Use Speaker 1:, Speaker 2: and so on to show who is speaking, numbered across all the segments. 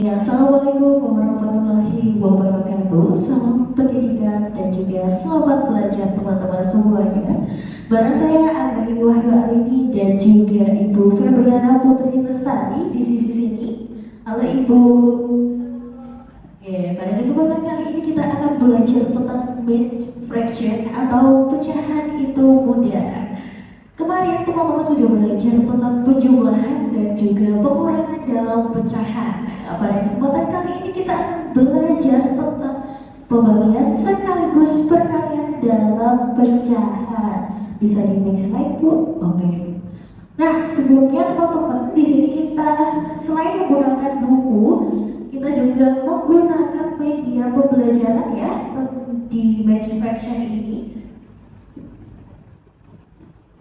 Speaker 1: Ya, Assalamualaikum warahmatullahi wabarakatuh. Salam pendidikan dan juga selamat belajar teman-teman semuanya. Bareng saya Anggreni Wahyu Alini dan juga Ibu Febriana Putri Lestari di sisi sini. Halo Ibu. Oke, pada kesempatan kali ini kita akan belajar tentang main fraction atau pecahan itu mudah. Kemarin teman-teman sudah belajar tentang penjumlahan dan juga pengurangan dalam pecahan. Nah, pada kesempatan kali ini kita akan belajar tentang pembagian sekaligus perkalian dalam pecahan. Bisa di next slide, Bu? Oke. Nah, sebelumnya teman-teman di sini kita selain menggunakan buku, kita juga menggunakan media pembelajaran ya di Math Fraction ini.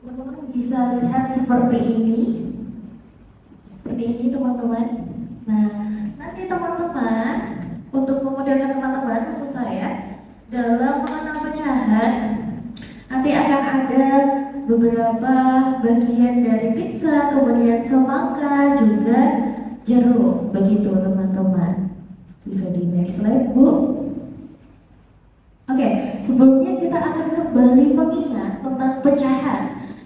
Speaker 1: Teman-teman bisa lihat seperti ini teman-teman. Nah, nanti teman-teman untuk memudahkan teman-teman maksud saya dalam mengenal pecahan nanti akan ada beberapa bagian dari pizza, kemudian semangka, juga jeruk, begitu teman-teman. Bisa di next slide, Bu. Oke, sebelumnya kita akan kembali mengingat tentang pecahan.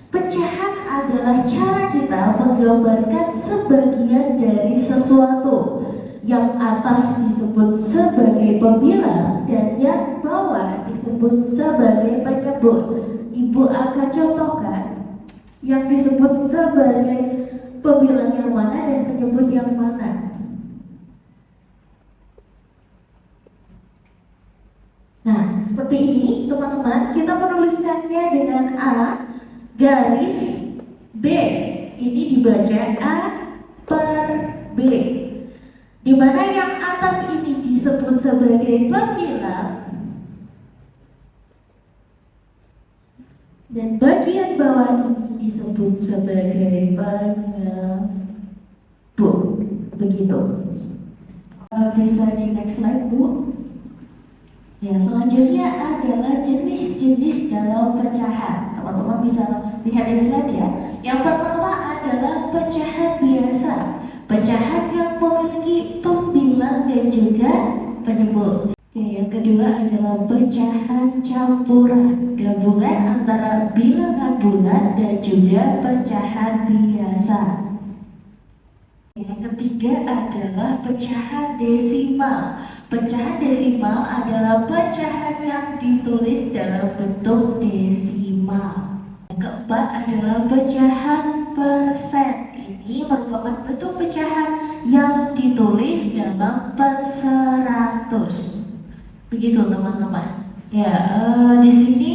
Speaker 1: Pecahan adalah cara kita menggambarkan sebagian dari sesuatu. Yang atas disebut sebagai pembilang dan yang bawah disebut sebagai penyebut. Ibu akan contohkan yang disebut sebagai pembilang yang mana dan penyebut yang mana. Nah, seperti ini teman-teman, kita menuliskannya dengan A garis B. Ini dibaca A per B. Di mana yang atas ini disebut sebagai pembilang dan bagian bawah ini disebut sebagai penyebut. Begitu. Bisa di next slide, Bu. Ya, selanjutnya adalah jenis-jenis dalam pecahan. Teman-teman bisa lihat di slide ya. Yang pertama adalah pecahan biasa. Pecahan yang memiliki pembilang dan juga penyebut. Oke, yang kedua adalah pecahan campuran, gabungan antara bilangan bulat dan juga pecahan biasa. Yang ketiga adalah pecahan desimal. Pecahan desimal adalah pecahan yang ditulis dalam bentuk desimal. Yang keempat adalah pecahan persen. Ini merupakan bentuk pecahan yang ditulis dalam per 100. Begitu teman-teman. Ya, di sini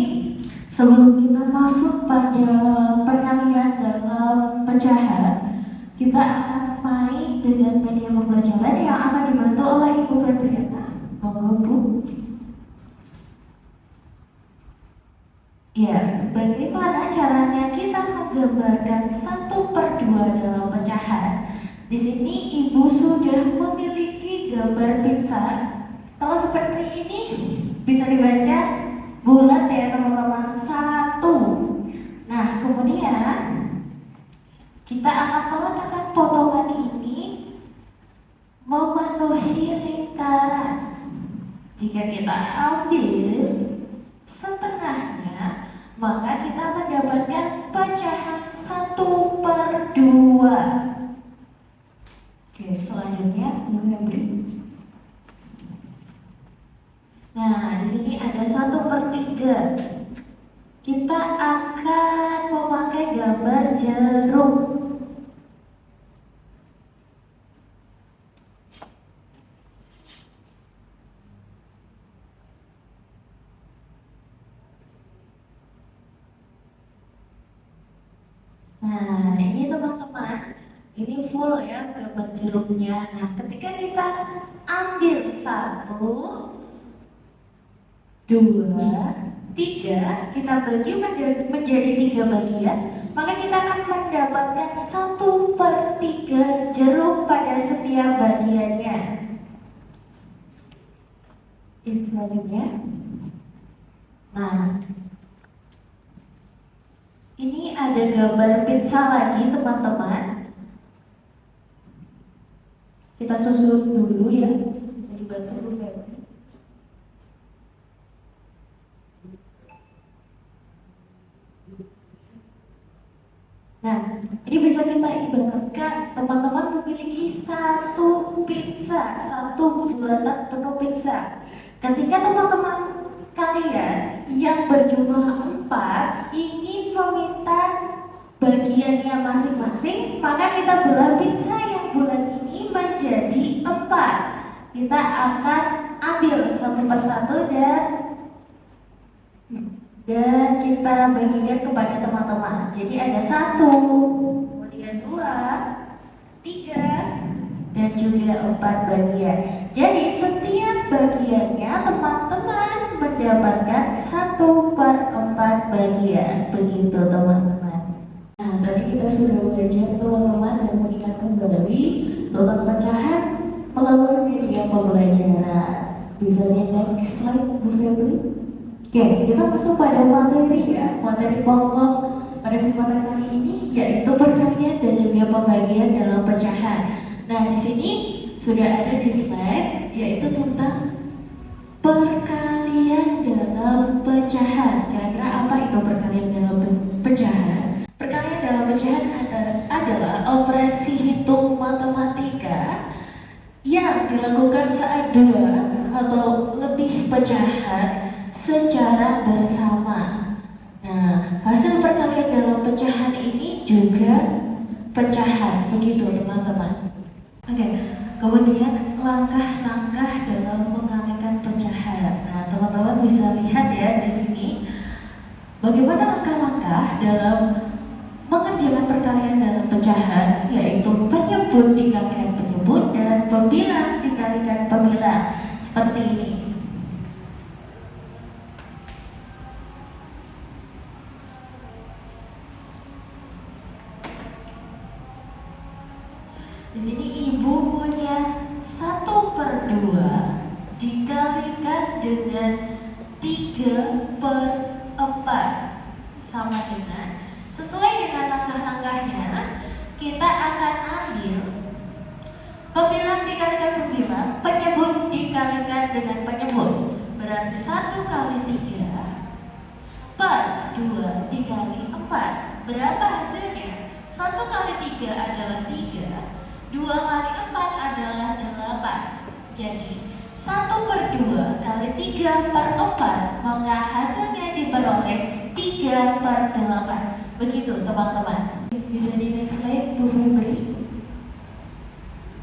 Speaker 1: sebelum kita masuk pada perkalian dalam pecahan, kita akan main dengan media pembelajaran yang akan dibantu oleh Ibu Febriana. Monggo, Bu. Ya, bagaimana caranya kita menggambarkan 1/2 dalam pecahan? Di sini Ibu sudah memiliki gambar pizza. Kalau seperti ini bisa dibaca bulat ya teman-teman, 1. Nah, kemudian kita akan meletakkan potongan ini memenuhi lingkaran. Jika kita ambil setengahnya, maka kita mendapatkan pecahan 1/2. Oke, selanjutnya nah, di sini ada 1/3. Kita akan memakai gambar jeruk. Nah, ini teman-teman, ini full ya gambar jeruknya. Nah, ketika kita ambil 1, 2, 3, kita bagi menjadi 3 bagian, maka kita akan mendapatkan 1/3 jeruk pada setiap bagiannya. Ini selanjutnya. Nah, ini ada gambar pizza lagi teman-teman. Kita susun dulu ya, bisa dibantu Bu Febri. Nah, ini bisa kita ibaratkan teman-teman memiliki satu pizza, satu bulatan penuh pizza. Ketika teman-teman kalian yang berjumlah 4 ingin meminta bagiannya masing-masing, maka kita belah pizza yang bulat ini menjadi 4. Kita akan ambil satu persatu dan kita bagikan kepada teman-teman. Jadi ada 1, kemudian 2, 3, dan juga 4 bagian. Jadi setiap bagiannya teman-teman mendapatkan 1/4 bagian. Begitu teman-teman. Nah, tadi kita sudah belajar teman-teman dan mengingat kembali tentang pecahan melalui media pembelajaran. Bisa next slide Bu Febri. Oke, kita masuk pada materi ya, materi pokok pada kesempatan kali ini yaitu perkalian dan juga pembagian dalam pecahan. Nah, di sini sudah ada di slide yaitu tentang perkalian dalam pecahan. Kira-kira apa itu perkalian dalam pecahan? Perkalian dalam pecahan adalah operasi hitung matematika yang dilakukan saat 2 atau lebih pecahan secara bersama. Nah, hasil perkalian dalam pecahan ini juga pecahan, begitu teman-teman. Oke, kemudian langkah-langkah dalam mengalikan pecahan. Nah, teman-teman bisa lihat ya di sini bagaimana langkah-langkah dalam mengerjakan perkalian dalam pecahan, yaitu penyebut dikalikan penyebut dan pembilang dikalikan pembilang. Seperti ini. Di sini ibu punya 1/2 dikalikan dengan 3/4 sama dengan, sesuai dengan langkah-langkahnya, kita akan ambil pembilang dikalikan pembilang, penyebut dikalikan dengan penyebut. Berarti 1 kali 3 per 2 dikali 4. Berapa hasilnya? 1 kali 3 adalah 3, 2 kali 4 adalah 8. Jadi 1/2 kali 3/4, maka hasilnya diperoleh 3/8. Begitu teman-teman. Bisa di next slide Bu Febri.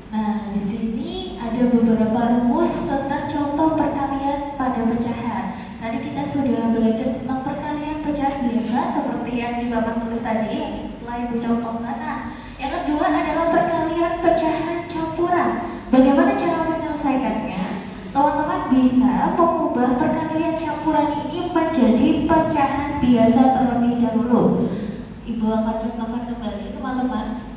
Speaker 1: Nah, di sini ada beberapa rumus tentang contoh perkalian pada pecahan. Tadi kita sudah belajar tentang perkalian pecahan biasa seperti yang di papan tulis tadi, setelah Ibu contohkan. Nah, yang kedua adalah perkalian pecahan campuran. Bagaimana cara menyelesaikannya? Teman-teman bisa mengubah perkalian campuran ini menjadi pecahan biasa terlebih dahulu. Ibu akan contohkan kembali teman-teman.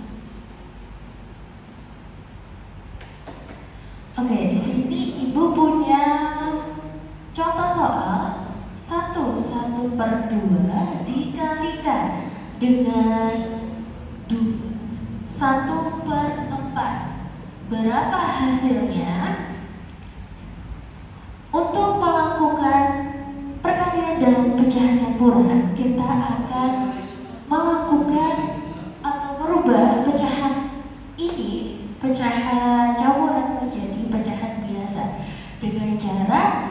Speaker 1: Oke, di sini Ibu punya contoh soal 1/2 dikalikan dengan 1/4. Berapa hasilnya? Untuk melakukan perkalian dalam pecahan campuran, kita akan melakukan atau merubah pecahan ini, pecahan campuran menjadi pecahan biasa dengan cara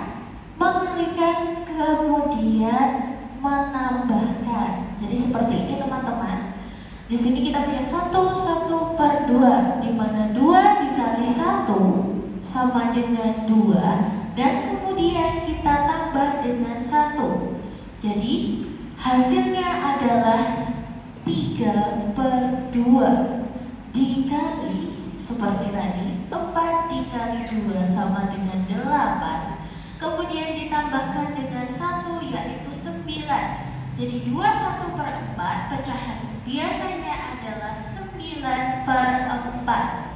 Speaker 1: mengalikan kemudian menambahkan. Jadi seperti ini teman-teman. Di sini kita punya 1/2, di mana 2 dikali 1 sama dengan 2, dan kemudian kita tambah dengan 1. Jadi hasilnya adalah 3/2 dikali seperti tadi 4 dikali 2 sama dengan 8, kemudian ditambahkan dengan 1 yaitu 9. Jadi 21/4 pecahan biasanya adalah 9/4.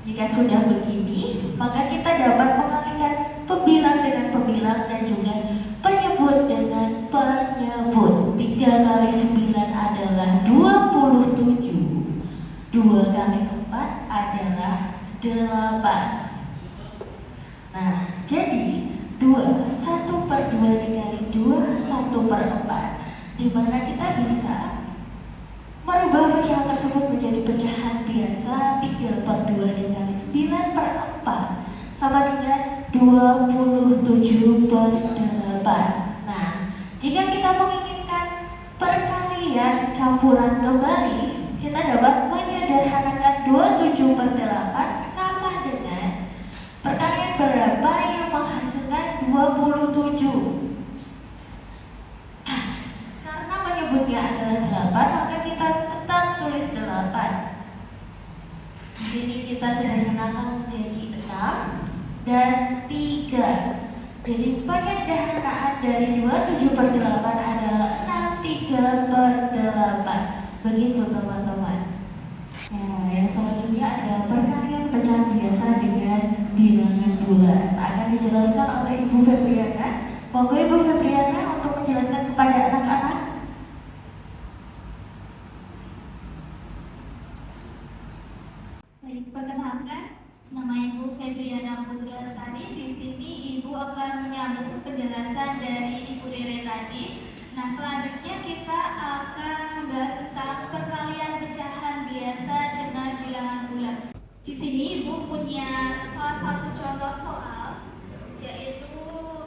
Speaker 1: Jika sudah begini, maka kita dapat mengalihkan pembilang dengan pembilang dan juga penyebut dengan penyebut. 3 kali 9 adalah 27. 2 kali 4 adalah 2, 1/2 dikali 2, 1/4, di mana kita bisa merubah pecahan tersebut menjadi pecahan biasa. 3/2 dikali 9/4 sama dengan 27/8. Nah, jika kita menginginkan perkalian campuran kembali, kita dapat menyederhanakan 27/8 sama dengan perkalian berapa yang menghasilkan 27. Karena menyebutnya adalah 8, maka kita tetap tulis 8. Di sini kita sederhanakan menjadi 6 dan 3. Jadi penyederhanaan dari 27/8 adalah 63/8. Begitu teman-teman. Nah, yang selanjutnya ada perkalian pecahan biasa dengan bilangan bulat. Akan dijelaskan oleh Ibu Febriana. Monggo Ibu Febriana untuk menjelaskan kepada anak-anak.
Speaker 2: Baik, perkenalkan, nama Ibu Febriana Putra Lestari. Di sini Ibu akan menyambung penjelasan dari Ibu Rere tadi. Nah, selanjutnya kita akan membahas tentang perkalian pecahan biasa dengan bilangan bulat. Di sini Ibu punya salah satu contoh soal, yaitu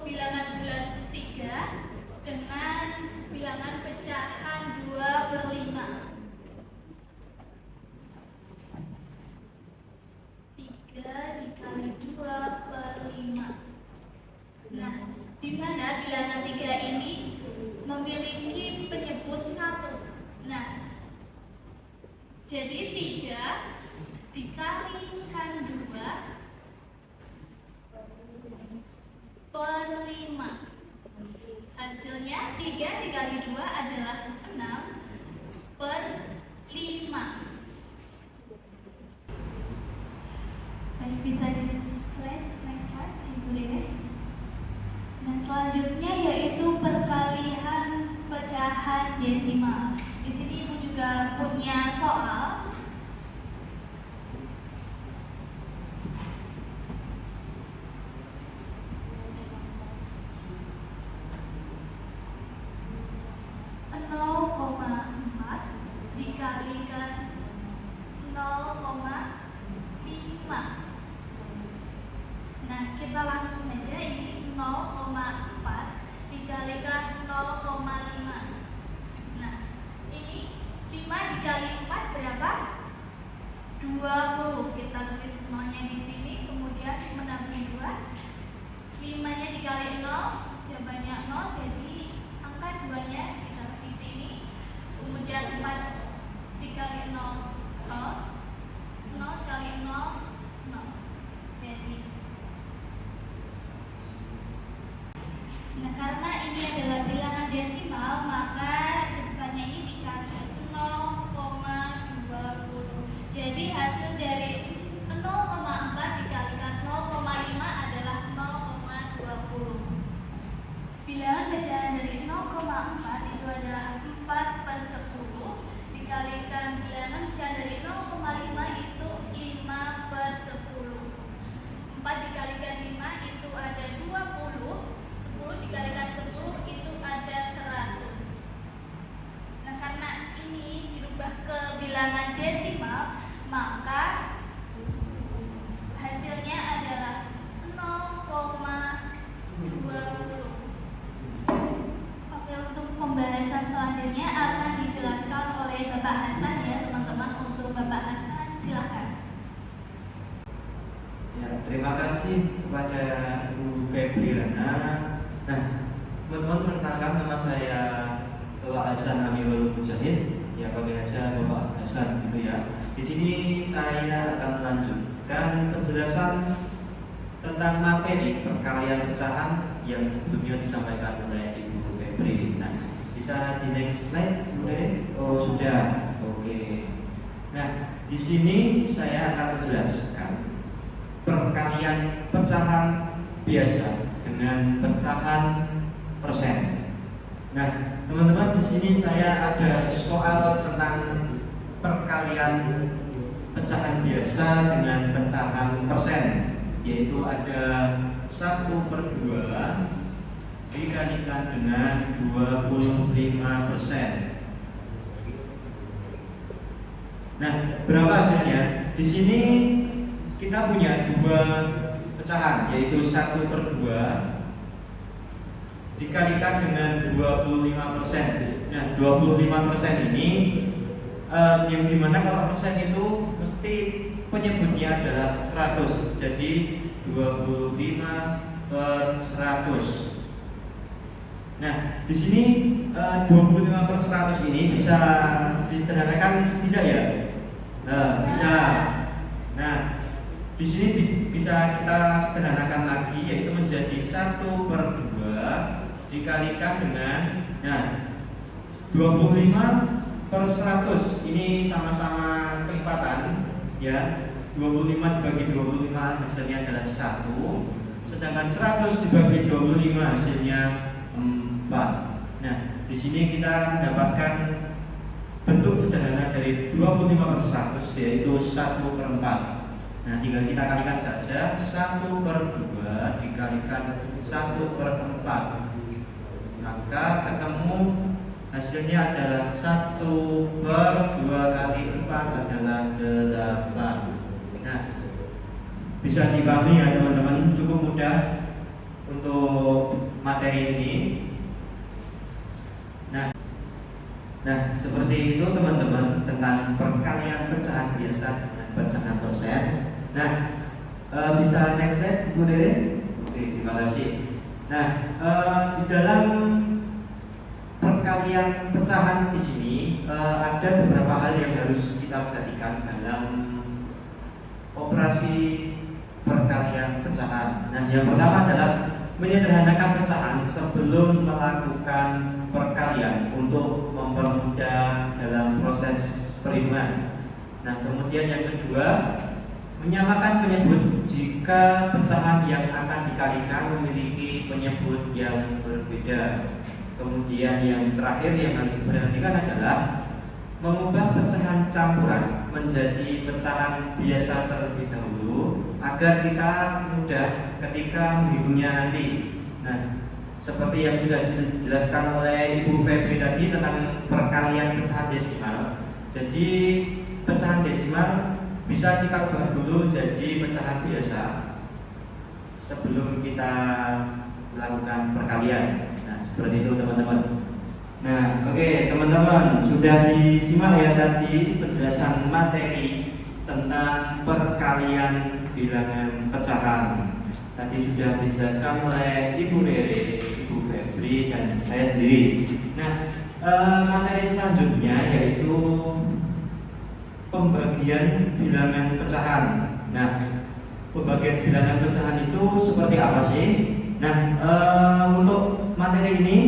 Speaker 2: bilangan bulat 3 dengan bilangan pecahan 2/5. 3 dikali 2/5. Nah, di mana bilangan 3 ini memiliki penyebut 1. Nah, jadi 3 dikalikan 2/5. Hasilnya 3 dikali 2 adalah 6/5. Baik, bisa di slide, next slide, Ibu Rere. Nah, selanjutnya yaitu perkalian pecahan desimal. Di sini Ibu juga punya soal. Dikalikan 0,5. Nah, kita langsung saja, ini 0,4 dikalikan 0,5. Nah, ini 5 dikali 4 berapa? 20. Kita tulis 0-nya di sini, kemudian menambah 2. 5-nya dikali 0, jawabannya 0, jadi angka 2-nya ditaruh di sini. Kemudian 4 dikali 0, 0. 0 kali 0, 0. Jadi, nah, karena ini adalah bilangan desimal, maka depannya ini dikasih 0,20. Jadi hasil dari 0,4 dikalikan 0,5 adalah 0,20. Bilangan pecahan dari 0,4 itu adalah 4/10. Dikalikan bilangan pecahan dari 0,5 itu 5/10. 4 dikalikan 5 itu ada 20. 10 dikalikan 10 itu ada 100. Nah, karena ini dirubah ke bilangan desimal, maka hasilnya adalah 0,20. Oke, untuk pembahasan selanjutnya akan dijelaskan oleh Bapak Hasan ya, teman-teman. Untuk Bapak Hasan, silakan.
Speaker 3: Ya, terima kasih kepada Ibu Febriana. Nah, teman-teman, perkenalkan, nama saya Bapak Hasan Amirul Mujahid. Ya, panggil aja Bapak Hasan gitu ya. Di sini saya akan melanjutkan penjelasan tentang materi perkalian pecahan yang sebelumnya disampaikan oleh Ibu Febri. Nah, bisa di next slide, boleh? Oh, sudah. Oke. Nah, di sini saya akan menjelaskan perkalian pecahan biasa dengan pecahan persen. Nah, teman-teman, di sini saya ada soal tentang perkalian pecahan biasa dengan pecahan persen, yaitu ada 1/2 dikalikan dengan 25%. Nah, berapa hasilnya? Di sini kita punya dua pecahan, yaitu 1/2 dikalikan dengan 25%. Nah, 25% ini yang dimana kalau persen itu mesti penyebutnya adalah 100. Jadi 25/100. Nah, di sini 25/100 ini bisa disederhanakan tidak ya? Nah, bisa. Nah, di sini bisa kita sederhanakan lagi, yaitu menjadi 1/2 dikalikan dengan 25/100. Ini sama-sama kelipatan ya. 25 dibagi 25 hasilnya adalah 1. Sedangkan 100 dibagi 25 hasilnya 4. Nah, di sini kita mendapatkan bentuk sederhana dari 25/100, yaitu 1/4. Nah, tinggal kita kalikan saja. 1/2 dikalikan 1/4, maka ketemu hasilnya adalah 1/2 kali 4 adalah 8. Nah, bisa dipahami ya teman-teman, cukup mudah untuk materi ini. Nah, seperti itu teman-teman tentang perkalian pecahan biasa dengan pecahan persen. Nah, bisa next slide Bu Dede. Oke, terima kasih. Nah, di dalam perkalian pecahan di sini ada beberapa hal yang harus kita perhatikan dalam operasi perkalian pecahan. Nah, yang pertama adalah menyederhanakan pecahan sebelum melakukan perkalian untuk mempermudah dalam proses perhitungan. Nah, kemudian yang kedua, menyamakan penyebut jika pecahan yang akan dikalikan memiliki penyebut yang berbeda. Kemudian yang terakhir yang harus diperhatikan adalah mengubah pecahan campuran menjadi pecahan biasa terlebih dahulu agar kita mudah ketika menghitungnya nanti. Nah, seperti yang sudah dijelaskan oleh Ibu Febri tadi tentang perkalian pecahan desimal. Jadi pecahan desimal bisa kita ubah dulu jadi pecahan biasa sebelum kita melakukan perkalian. Nah, seperti itu teman-teman. Nah, oke teman-teman, sudah disimak ya tadi penjelasan materi tentang perkalian bilangan pecahan. Tadi sudah dijelaskan oleh Ibu Rere, Ibu Febri, dan saya sendiri. Nah, materi selanjutnya yaitu pembagian bilangan pecahan. Nah, pembagian bilangan pecahan itu seperti apa sih? Nah, untuk materi ini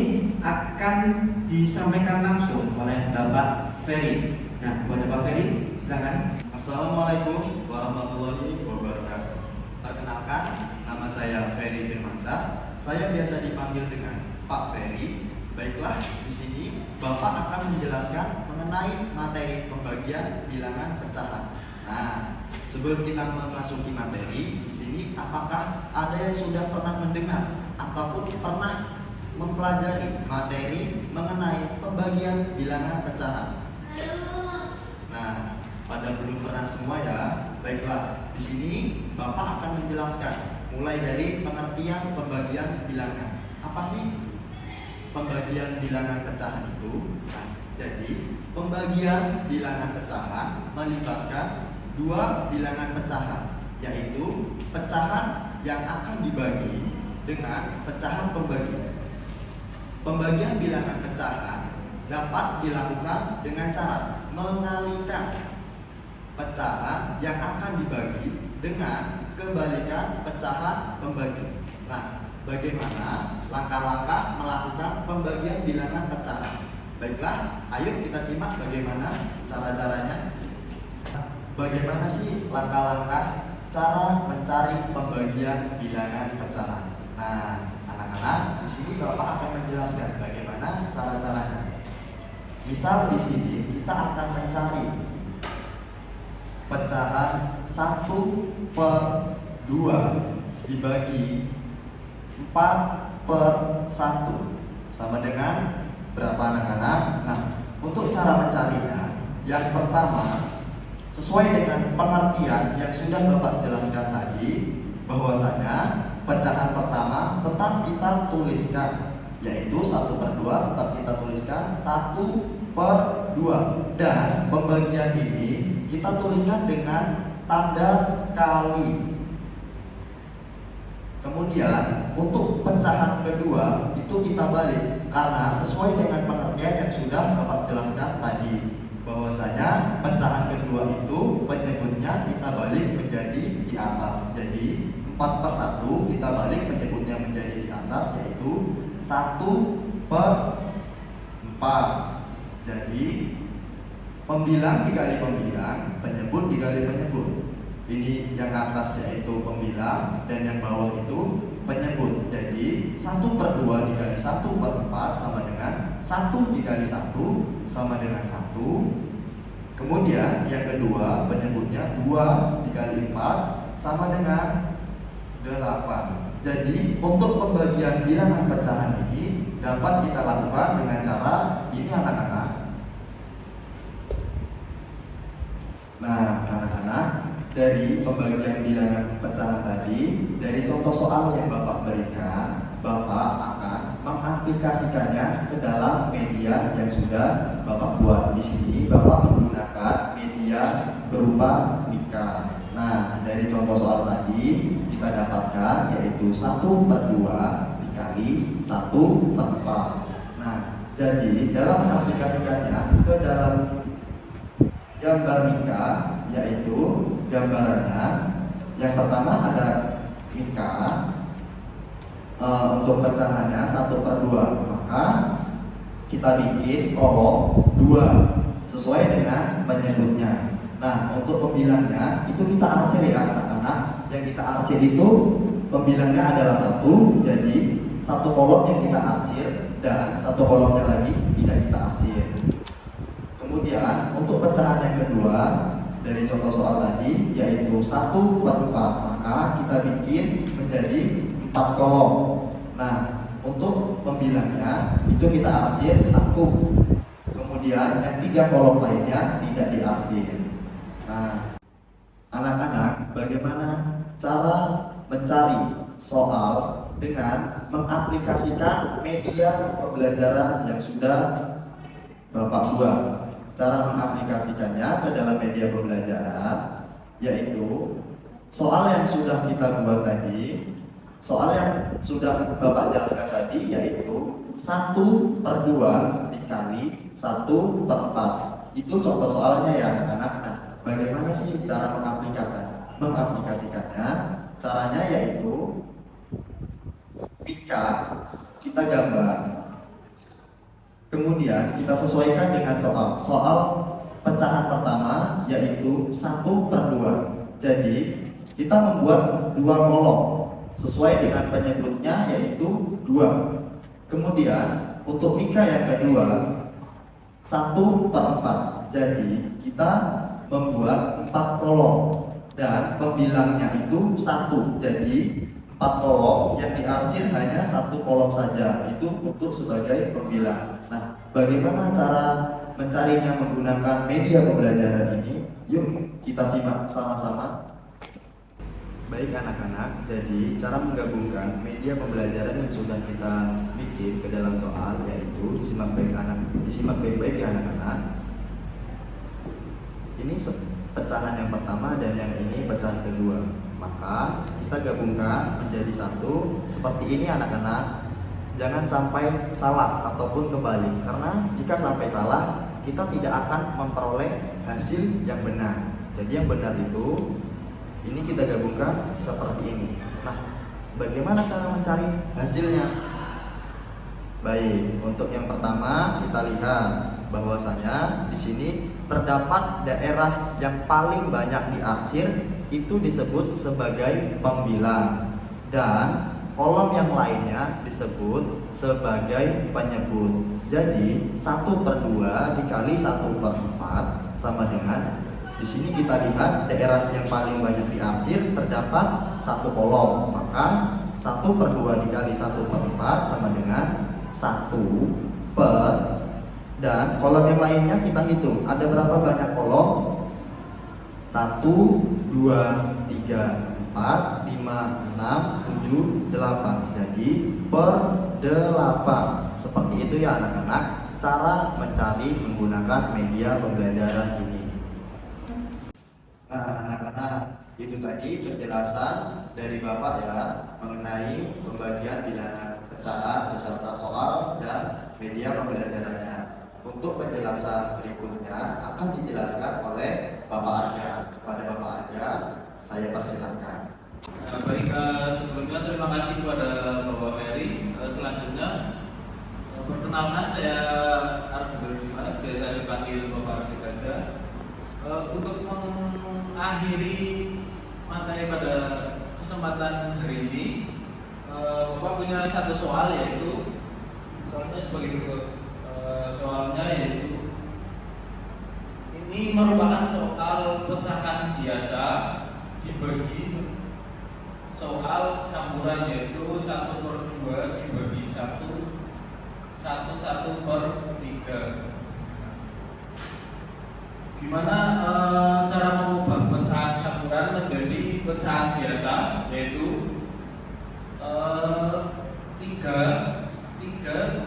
Speaker 3: akan disampaikan langsung oleh Bapak Ferry. Nah, kepada Bapak Ferry, silakan.
Speaker 4: Assalamualaikum warahmatullahi wabarakatuh. Perkenalkan, nama saya Ferry Firmansyah. Saya biasa dipanggil dengan Pak Ferry. Baiklah, di sini Bapak akan menjelaskan mengenai materi pembagian bilangan pecahan. Nah, sebelum kita memasuki materi, di sini apakah ada yang sudah pernah mendengar ataupun pernah mempelajari materi mengenai pembagian bilangan pecahan? Nah, pada belum pernah semua ya. Baiklah, di sini Bapak akan menjelaskan mulai dari pengertian pembagian bilangan. Apa sih pembagian bilangan pecahan itu? Nah, jadi pembagian bilangan pecahan melibatkan dua bilangan pecahan, yaitu pecahan yang akan dibagi dengan pecahan pembagi. Pembagian bilangan pecahan dapat dilakukan dengan cara mengalikan pecahan yang akan dibagi dengan kebalikan pecahan pembagi. Nah, bagaimana langkah-langkah melakukan pembagian bilangan pecahan? Baiklah, ayo kita simak bagaimana cara-caranya. Bagaimana sih langkah-langkah cara mencari pembagian bilangan pecahan? Nah, anak-anak, di sini Bapak akan menjelaskan bagaimana cara-caranya. Misal di sini kita akan mencari pecahan 1/2 dibagi 4/1 sama dengan berapa anak-anak? Nah, untuk cara mencarinya, yang pertama sesuai dengan pengertian yang sudah Bapak jelaskan tadi, bahwasanya pecahan pertama tetap kita tuliskan, yaitu 1/2 tetap kita tuliskan 1/2, dan pembagian ini kita tuliskan dengan tanda kali. Kemudian untuk pecahan kedua itu kita balik, karena sesuai dengan pengertian yang sudah Bapak jelaskan tadi, bahwasanya pecahan kedua itu penyebutnya kita balik menjadi di atas. Jadi 4/1 kita balik menyebutnya menjadi di atas, yaitu 1/4. Jadi pembilang dikali pembilang, penyebut dikali penyebut. Ini yang atas yaitu pembilang dan yang bawah itu penyebut. Jadi 1/2 dikali 1/4 sama dengan 1 dikali 1 sama dengan 1. Kemudian yang kedua penyebutnya 2 dikali 4 sama dengan 8. Jadi untuk pembagian bilangan pecahan ini dapat kita lakukan dengan cara ini anak-anak. Nah anak-anak, dari pembagian bilangan pecahan tadi, dari contoh soal yang Bapak berikan, Bapak akan mengaplikasikannya ke dalam media yang sudah Bapak buat. Di sini Bapak menggunakan media berupa Mika. Nah, dari contoh soal tadi kita dapatkan yaitu 1/2 dikali 1/4. Nah, jadi dalam mengaplikasikannya ke dalam gambar Mika, yaitu gambarannya yang pertama ada Mika, untuk pecahannya 1/2, maka kita bikin kolom 2 sesuai dengan penyebutnya. Nah, untuk pembilangnya itu kita arsir ya anak-anak. Yang kita arsir itu pembilangnya adalah 1, jadi 1 kolom yang kita arsir dan 1 kolomnya lagi tidak kita arsir. Kemudian untuk pecahan yang kedua dari contoh soal tadi yaitu 1/4, maka kita bikin menjadi 4 kolom. Nah, untuk pembilangnya itu kita arsir 1. Kemudian yang 3 kolom lainnya tidak diarsir. Nah, anak-anak, bagaimana cara mencari soal dengan mengaplikasikan media pembelajaran yang sudah Bapak buat? Cara mengaplikasikannya ke dalam media pembelajaran yaitu soal yang sudah kita buat tadi, soal yang sudah Bapak jelaskan tadi yaitu 1/2 dikali 1/4. Itu contoh soalnya ya anak-anak. Nah, bagaimana sih cara mengaplikasikannya? Caranya yaitu Mika kita gambar, kemudian kita sesuaikan dengan soal pecahan pertama yaitu 1/2. Jadi kita membuat 2 kolom sesuai dengan penyebutnya yaitu 2. Kemudian untuk Mika yang kedua 1/4. Jadi kita membuat 4 kolom dan pembilangnya itu 1. Jadi 4 kolom yang diarsir hanya 1 kolom saja, itu untuk sebagai pembilang. Nah, bagaimana cara mencarinya menggunakan media pembelajaran ini? Yuk kita simak sama-sama. Baik anak-anak, jadi cara menggabungkan media pembelajaran yang sudah kita bikin ke dalam soal yaitu disimak baik-baik ya anak-anak. Ini pecahan yang pertama dan yang ini pecahan kedua. Maka kita gabungkan menjadi 1 seperti ini anak-anak. Jangan sampai salah ataupun kebalik, karena jika sampai salah kita tidak akan memperoleh hasil yang benar. Jadi yang benar itu ini kita gabungkan seperti ini. Nah, bagaimana cara mencari hasilnya? Baik, untuk yang pertama kita lihat bahwasanya di sini terdapat daerah yang paling banyak diarsir itu disebut sebagai pembilang dan kolom yang lainnya disebut sebagai penyebut. Jadi 1/2 dikali 1/4 sama dengan di sini kita lihat daerah yang paling banyak diarsir terdapat 1 kolom, maka 1/2 dikali 1/4 sama dengan 1 per, dan kolom yang lainnya kita hitung ada berapa banyak kolom. 1, 2, 3, 4, 5, 6, 7, 8. Jadi per 8. Seperti itu ya anak-anak, cara mencari menggunakan media pembelajaran ini. Nah anak-anak, itu tadi penjelasan dari Bapak ya mengenai pembagian bilangan pecahan beserta soal dan media pembelajarannya. Untuk penjelasan berikutnya akan dijelaskan oleh Bapak Arga. Kepada Bapak Arga, saya persilahkan.
Speaker 5: Baik, sebelumnya terima kasih kepada Bapak Ferry. Selanjutnya perkenalkan, saya Arga Dimas, biasa dipanggil Bapak Arga saja. Untuk mengakhiri materi pada kesempatan hari ini, Bapak punya satu soal, yaitu soalnya sebagai berikut. Soalnya yaitu ini merupakan soal pecahan biasa dibagi soal campuran, yaitu 1/2 dibagi 1, 1/3. Gimana cara mengubah pecahan campuran menjadi pecahan biasa, yaitu 3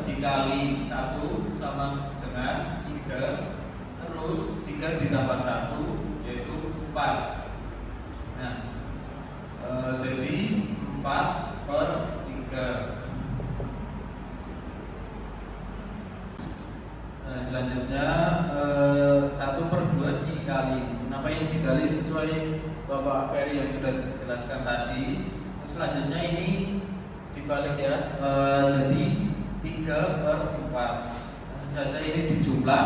Speaker 5: dikali 1 sama dengan 3, terus 3 ditambah 1 yaitu 4. Nah, jadi 4/3. Nah, selanjutnya 1/2 dikali. Kenapa ini dikali? Sesuai Bapak Ferry yang sudah dijelaskan tadi. Selanjutnya ini dibalik ya, jadi 3/4. Langsung saja ini dijumlah,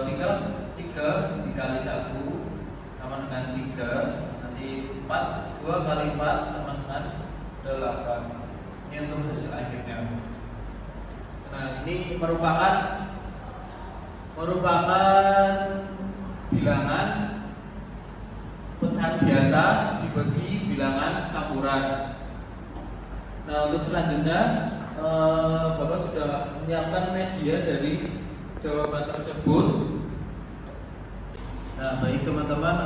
Speaker 5: 3 dikali 1 sama dengan 3, nanti 2 kali 4 sama dengan 8. Ini untuk hasil akhirnya. Nah, ini merupakan bilangan pecahan biasa dibagi bilangan campuran. Nah, untuk selanjutnya Bapak sudah menyiapkan media dari jawaban tersebut. Nah, baik teman-teman,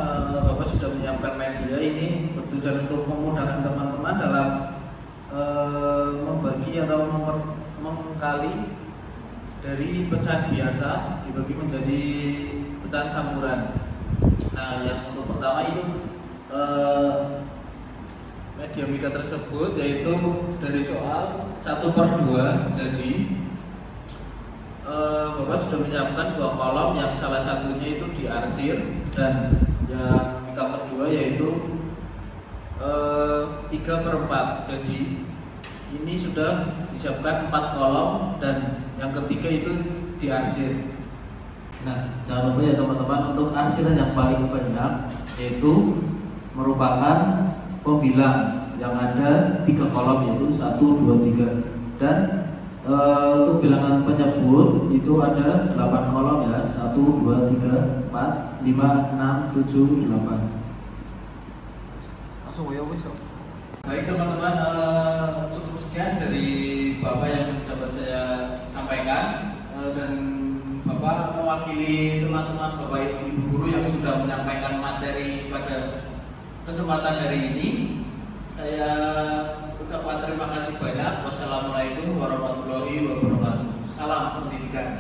Speaker 5: Bapak sudah menyiapkan media ini bertujuan untuk memudahkan teman-teman dalam membagi atau mengkali dari pecahan biasa dibagi menjadi pecahan campuran. Nah, yang untuk pertama itu media mika tersebut yaitu dari soal 1/2. Jadi Bapak sudah menyiapkan 2 kolom, yang salah satunya itu diarsir dan yang mika kedua yaitu 3/4. Jadi ini sudah disiapkan 4 kolom dan yang ketiga itu diarsir. Nah, jangan lupa ya teman-teman, untuk arsiran yang paling banyak yaitu merupakan pembilang yang ada 3 kolom, yaitu 1, 2, 3. Dan untuk bilangan penyebut itu ada 8 kolom ya, 1, 2, 3, 4, 5, 6, 7, 8. Langsung ya wis. Baik teman-teman, cukup sekian dari Bapak yang dapat saya sampaikan, dan Bapak mewakili teman-teman Bapak Ibu guru yang sudah menyampaikan materi pada kesempatan hari ini. Saya ucapkan terima kasih banyak. Wassalamualaikum warahmatullahi wabarakatuh. Salam pendidikan.